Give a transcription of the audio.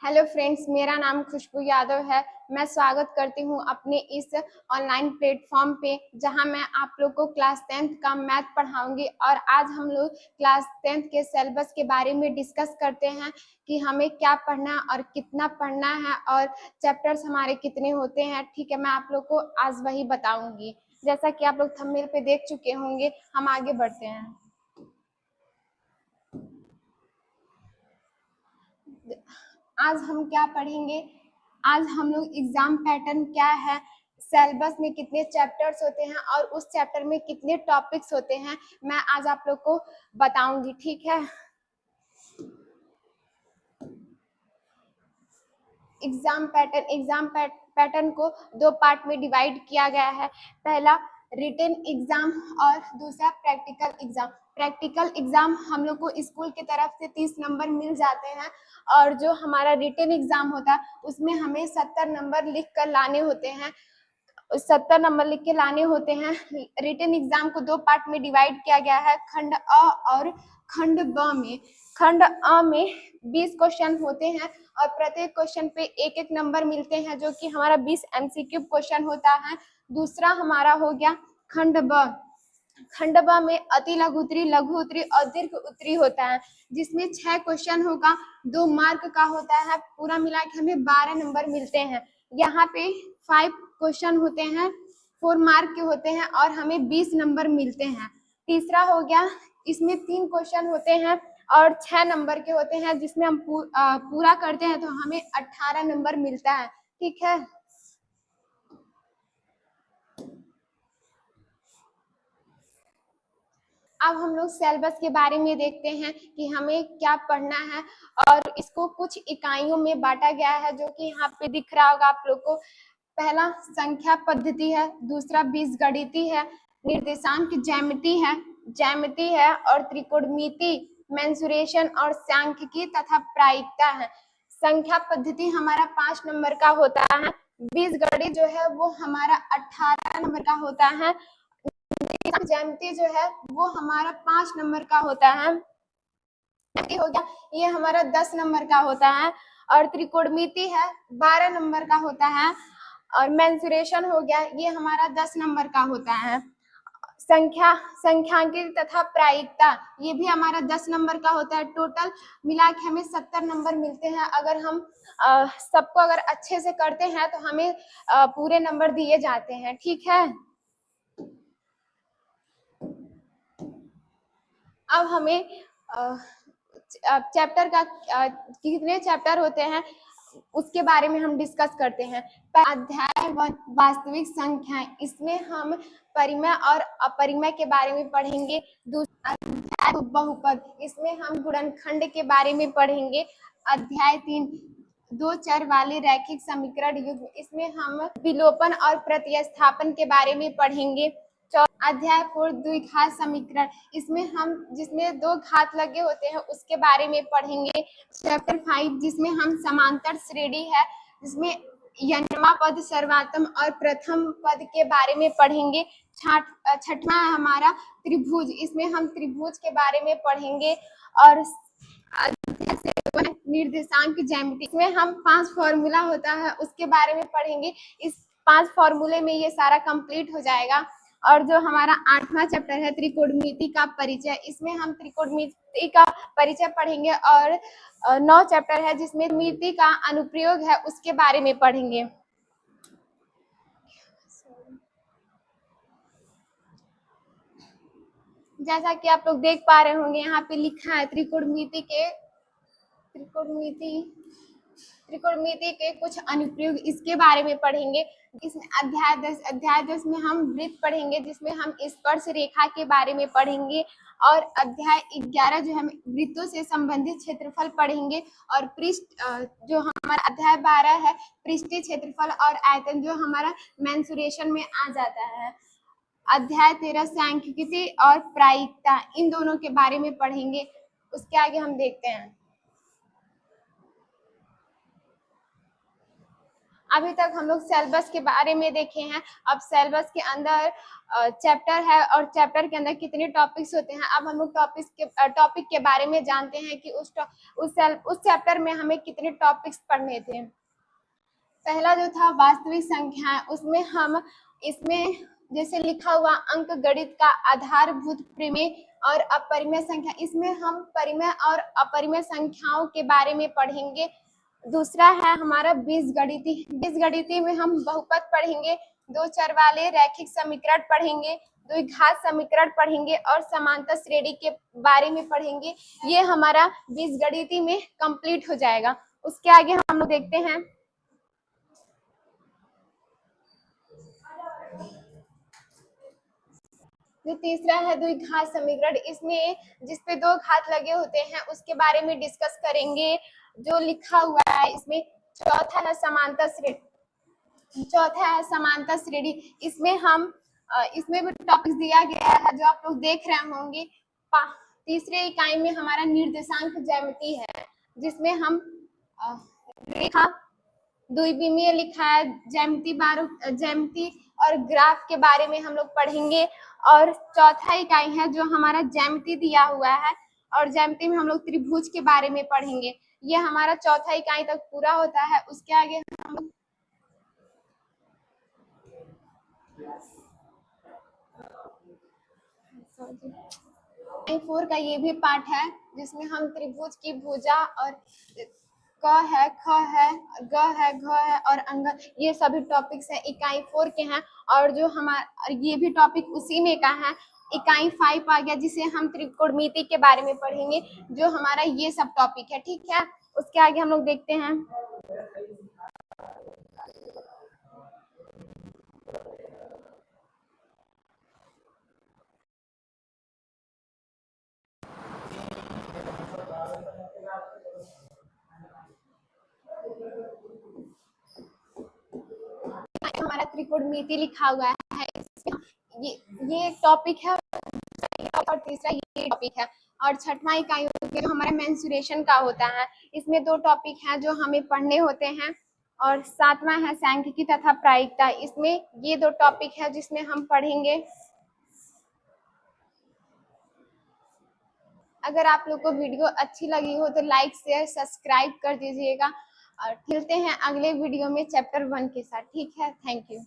Hello friends, मेरा नाम खुशबू यादव है। मैं स्वागत करती हूँ अपने इस ऑनलाइन प्लेटफॉर्म पे, जहां मैं आप लोग को क्लास 10th का मैथ पढ़ाऊंगी। और आज हम लोग क्लास 10th के सिलेबस के बारे में डिस्कस करते हैं कि हमें क्या पढ़ना है और कितना पढ़ना है और चैप्टर्स हमारे कितने होते हैं। ठीक है, मैं आप लोग को आज वही बताऊंगी। जैसा कि आप लोग थंबनेल पे देख चुके होंगे, हम आगे बढ़ते हैं। आज हम क्या पढ़ेंगे? आज हम लोग एग्जाम पैटर्न क्या है, सिलेबस में कितने चैप्टर्स होते हैं और उस चैप्टर में कितने टॉपिक्स होते हैं, मैं आज आप लोग को बताऊंगी। ठीक है, एग्जाम पैटर्न को दो पार्ट में डिवाइड किया गया है। पहला रिटन एग्जाम और दूसरा प्रैक्टिकल एग्जाम। प्रैक्टिकल एग्जाम हम लोग को स्कूल की तरफ से 30 नंबर मिल जाते हैं, और जो हमारा रिटन एग्जाम होता है उसमें हमें 70 नंबर लिख कर लाने होते हैं। 70 नंबर लिख के लाने होते हैं। रिटन एग्जाम को दो पार्ट में डिवाइड किया गया है, खंड अ और खंड ब में। खंड अ में 20 क्वेश्चन होते हैं और प्रत्येक क्वेश्चन पे एक एक नंबर मिलते हैं, जो कि हमारा 20 एमसीक्यू क्वेश्चन होता है। दूसरा हमारा हो गया खंड ब। खंड ब में अति लघु उत्तरी, लघु उत्तरी और दीर्घ उत्तरी होता है, जिसमें 6 क्वेश्चन होगा, 2 मार्क का होता है। पूरा मिला के हमें 12 नंबर मिलते हैं। यहाँ पे 5 क्वेश्चन होते हैं, 4 मार्क के होते हैं और हमें 20 नंबर मिलते हैं। तीसरा हो गया, इसमें 3 क्वेश्चन होते हैं और 6 नंबर के होते हैं, जिसमें हम पूरा करते हैं तो हमें 18 नंबर मिलता है। ठीक है, अब हम लोग सिलेबस के बारे में देखते हैं कि हमें क्या पढ़ना है। और इसको कुछ इकाइयों में बांटा गया है, जो कि यहाँ पे दिख रहा होगा आप लोग को। पहला संख्या पद्धति है, दूसरा बीजगणिती है, निर्देशांक ज्यामिति है और त्रिकोणमिति, मेंसुरेशन और सांख्यिकी तथा प्रायिकता है। संख्या पद्धति हमारा 5 नंबर का होता है। बीजगणित जो है वो हमारा 18 नंबर का होता है। ज्यामिति जो है वो हमारा 5 नंबर का होता है। हो गया, ये हमारा 10 नंबर का होता है। और त्रिकोणमिति है, 12 नंबर का होता है। और मेंसुरेशन हो गया, ये हमारा 10 नंबर का होता है। संख्यांकी तथा प्रायिकता, ये भी हमारा 10 नंबर का होता है। टोटल मिला के हमें 70 नंबर मिलते हैं। अगर हम सबको अगर अच्छे से करते हैं तो हमें पूरे नंबर दिए जाते हैं। ठीक है, अब हमें चैप्टर का कितने चैप्टर होते हैं उसके बारे में हम डिस्कस करते हैं। अध्याय वास्तविक संख्याएं, इसमें हम परिमेय और अपरिमेय के बारे में पढ़ेंगे। दूसरा अध्याय बहुपद, इसमें हम गुणनखंड के बारे में पढ़ेंगे। अध्याय 3 दो चर वाले रैखिक समीकरण युग्म, इसमें हम विलोपन और प्रतिस्थापन के बारे में पढ़ेंगे। अध्याय 4 द्विघात समीकरण, इसमें हम जिसमें 2 घात लगे होते हैं उसके बारे में पढ़ेंगे। चैप्टर 5 जिसमें हम समांतर श्रेणी है, जिसमें यन्मा पद, सर्वात्म और प्रथम पद के बारे में पढ़ेंगे। छठवां हमारा त्रिभुज, इसमें हम त्रिभुज के बारे में पढ़ेंगे। और निर्देशांक ज्यामिति, इसमें हम 5 फॉर्मूला होता है उसके बारे में पढ़ेंगे। इस 5 फॉर्मूले में ये सारा कंप्लीट हो जाएगा। और जो हमारा 8वां चैप्टर है त्रिकोणमिति का परिचय, इसमें हम त्रिकोणमिति का परिचय पढ़ेंगे। और 9 चैप्टर है जिसमें मिति का अनुप्रयोग है, उसके बारे में पढ़ेंगे। जैसा कि आप लोग देख पा रहे होंगे, यहाँ पे लिखा है त्रिकोणमिति के कुछ अनुप्रयोग, इसके बारे में पढ़ेंगे। इसमें अध्याय 10 में हम वृत्त पढ़ेंगे, जिसमें हम स्पर्श रेखा के बारे में पढ़ेंगे। और अध्याय 11 जो हम वृत्तों से संबंधित क्षेत्रफल पढ़ेंगे। और पृष्ठ जो हमारा अध्याय 12 है पृष्ठीय क्षेत्रफल और आयतन, जो हमारा मेंसुरेशन में आ जाता है। अध्याय 13 सांख्यिकी और प्रायिकता, इन दोनों के बारे में पढ़ेंगे। उसके आगे हम देखते हैं। अभी तक हम लोग सिलेबस के बारे में देखे हैं। अब सिलेबस के अंदर चैप्टर है और चैप्टर के अंदर कितने टॉपिक्स होते हैं। अब हम लोग टॉपिक के बारे में जानते हैं कि उस चैप्टर में हमें कितने टॉपिक्स पढ़ने थे। पहला जो था वास्तविक संख्याएं, इसमें जैसे लिखा हुआ अंक गणित का आधारभूत परिमेय और अपरिमेय संख्या, इसमें हम परिमेय और अपरिमेय संख्याओं के बारे में पढ़ेंगे। दूसरा है हमारा बीजगणिती। बीजगणिती में हम बहुपद पढ़ेंगे, दो चर वाले रैखिक समीकरण पढ़ेंगे, द्विघात समीकरण पढ़ेंगे और समांतर श्रेणी के बारे में पढ़ेंगे। ये हमारा बीजगणिती में कंप्लीट हो जाएगा। उसके आगे हम लोग देखते हैं जो तीसरा है द्विघात समीकरण। इसमें जिसपे दो घात लगे होते हैं उसके बारे में डिस्कस करेंगे। जो लिखा हुआ है इसमें चौथा है समांतर श्रेणी। इसमें भी टॉपिक दिया गया है जो आप लोग देख रहे होंगे। तीसरे इकाई में हमारा निर्देशांक ज्यामिति है, जिसमें हम रेखा द्विविमीय लिखा है, ज्यामिति और ग्राफ के बारे में हम लोग पढ़ेंगे। और चौथा इकाई है जो हमारा ज्यामिति दिया हुआ है और ज्यामिति में हम लोग त्रिभुज के बारे में पढ़ेंगे। ये हमारा चौथा इकाई तक पूरा होता है। उसके आगे हम लोग फोर का ये भी पार्ट है जिसमें हम त्रिभुज की भुजा और क है, ख है, ग है, घ है और अंग, ये सभी टॉपिक्स हैं इकाई 4 के हैं। और जो हमारा ये भी टॉपिक उसी में का है। इकाई 5 आ गया जिसे हम त्रिकोणमिति के बारे में पढ़ेंगे, जो हमारा ये सब टॉपिक है। ठीक है, उसके आगे हम लोग देखते हैं हमारा त्रिकोणमिति लिखा हुआ है। ये एक टॉपिक है और तीसरा ये टॉपिक है। और छठवां इकाई जो हमारा मेंसुरेशन का होता है। इसमें 2 टॉपिक हैं जो हमें पढ़ने होते हैं। और सातवां है सांख्यिकी तथा प्रायिकता। इसमें ये 2 टॉपिक है जिसमें हम पढ़ेंगे। अगर आप लोग को वीडियो अच्छी लगी हो तो लाइक शेयर सब्सक्राइब कर दीजिएगा। और मिलते हैं अगले वीडियो में चैप्टर 1 के साथ। ठीक है, थैंक यू।